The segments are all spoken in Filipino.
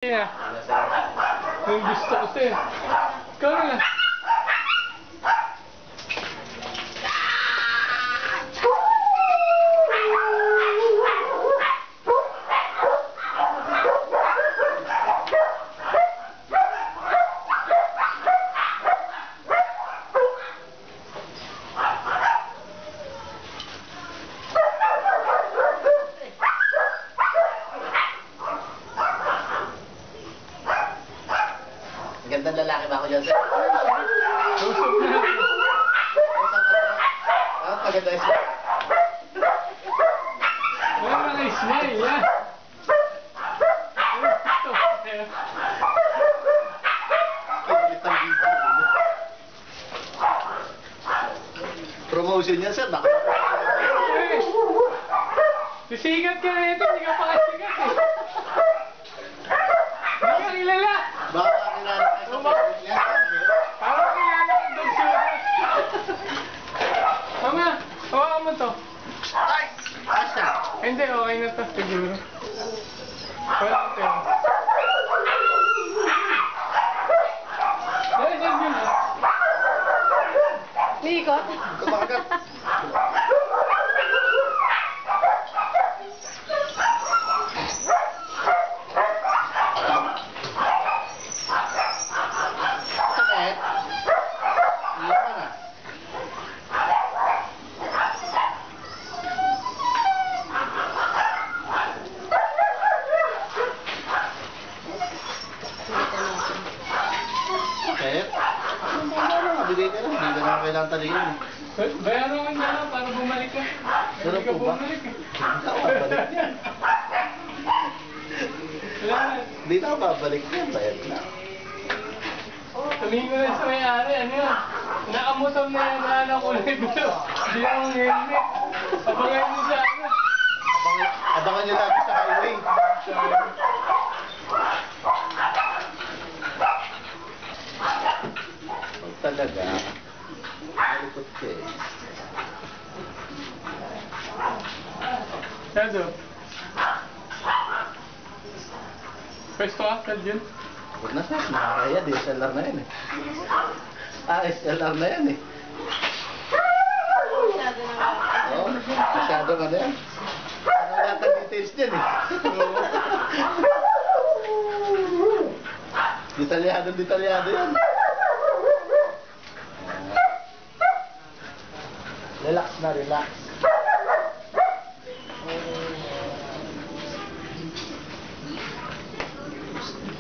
Yeah. Yung gusto ko sa'yo. Ikaw na lang. Gandang lalaki ba ako dyan, sir? Susok na. Paganda yung smile. Wala mga smile, yan. Promotion yan, sir. Baka sisigat ka na ito, hindi ka pa kasigat eh. Hindi ka kilala. baka makilala ka sa Facebook niya. Parang kilala ng dog shooter. Mama, hawakan mo to. Ay! Asa? Hindi, okay na to siguro. Wala ko tayo. Dahil saan yun ah? Niikot? Kumagat. Sakit? Hindi pa na. Sakit? Bigay ka lang. Hindi ka naman kailangan talingin eh. Bayaran ka na lang para bumalik ka. Hindi ka Ganun po ba? bumalik eh. Babalik yan. Wala na. Hindi na ako babalik yan. Bayad na. Tumingin ko na sa may-ari, ano yun? Nakamotor na yung nana kulay blue. Hindi ako helmet. Abangan mo sa ano. Abangan nyo lagi sa highway. Huwag talaga. Malikot ka eh. Shadow. Pwesto ka, Kad yun. Huwag na sir. Nakakaya. DSLR na yan eh. SLR na yan eh. Masyado na. Oo. Masyado ka na yan. Ano lahat ng details dyan eh. Detalyado yan. Relax na, relax.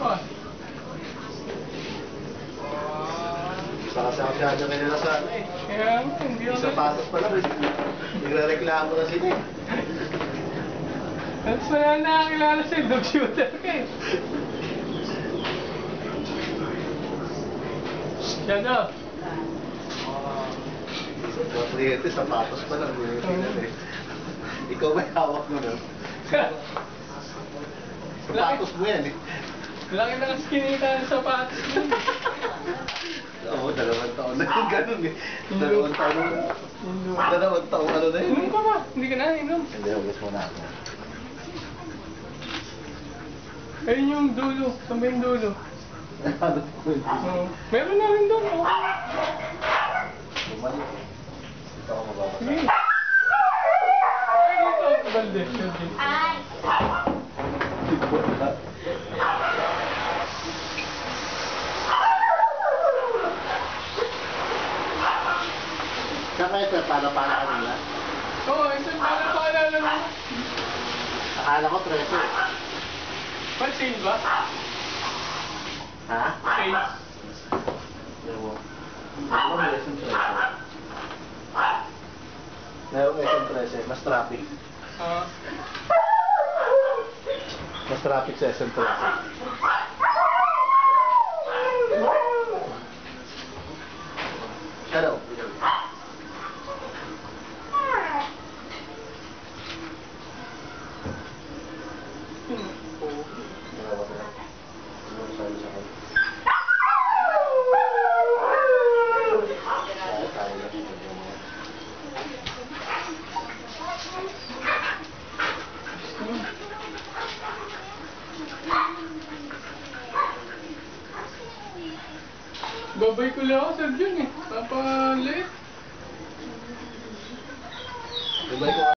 Oh. Saka masyado kanila sa ano eh. Kaya mo, hindi Yung ako. sapatos pa lang. Nagre-reklamo na sila eh. Tapos wala na nakakilala sa'yo, dog shooter ka eh. Shadow. Kuryente, sapatos pa lang. Eh. Ikaw may hawak mo nun. Sapatos mo yan eh. Laki na kasi kinita ng sapatos mo. Oo, 2 taon na yung ganun eh. 2 taon na. 2 taon ano na yun Inom eh. ka ba? Hindi ka na inom. Hindi, hugas mo na ako. Ayun yung dulo. Saan ba yung dulo? Ano po yun? Meron na rin doon. Oh. Bumalik. Dito ako mababasa. Sige. Ay, dito. Balde. Ay! Saka ito, para kanila. Oo, isang para paalala mo. Akala ko 13. Ba't sale ba? Ha? Sale. Ewan. Ano may SM 13? Meron SM 13. Mas traffic. Ah. Mas traffic sa SM 13. Hello. Babay ko lang ako sa dyan eh. Napaliit. Babay ko